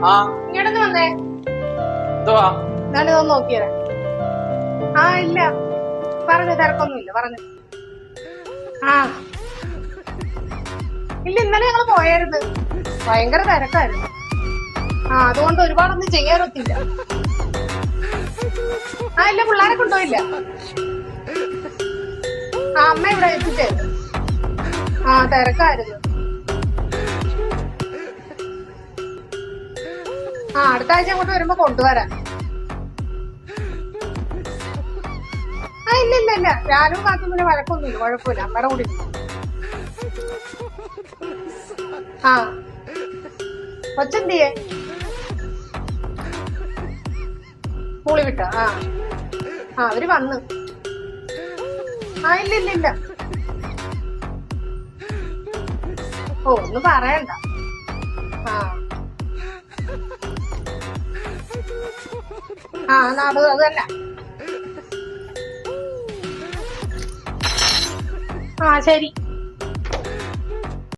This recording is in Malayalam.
ആ ഇങ്ങോട്ടൊന്ന് വന്നേ. എന്തുവാ? ഞാനിതൊന്ന് നോക്കിയത്. ആ ഇല്ല, പറഞ്ഞു, തിരക്കൊന്നുമില്ല, പറഞ്ഞു. ആ ഇല്ല, ഇന്നലെ ഞങ്ങള് പോയായിരുന്നു. ഭയങ്കര തിരക്കായിരുന്നു. ആ അതുകൊണ്ട് ഒരുപാടൊന്നും ചെയ്യാനൊത്തില്ല. ആ ഇല്ല, പിള്ളേരെ കൊണ്ടുപോയില്ല. ആ അമ്മ ഇവിടെ എത്തിച്ചേരും. ആ തിരക്കായിരുന്നു. ആ അടുത്ത ആഴ്ച അങ്ങോട്ട് വരുമ്പോ കൊണ്ടുവരാം. ആ ഇല്ല ഇല്ല ഇല്ല, ഞാനും കാത്തും പിന്നെ വഴക്കൊന്നുമില്ല, കുഴപ്പമില്ല, അമ്മയുടെ കൂടെ ഇല്ല. ആ കൊച്ചെന്തിയെ സ്കൂളിൽ വിട്ട? ആ ആ അവര് വന്ന്. ആ ഇല്ല ഇല്ല ഇല്ല. ഓ ഒന്നും പറയണ്ട. ആ ആ അത് തന്നെ. ആ ശരി.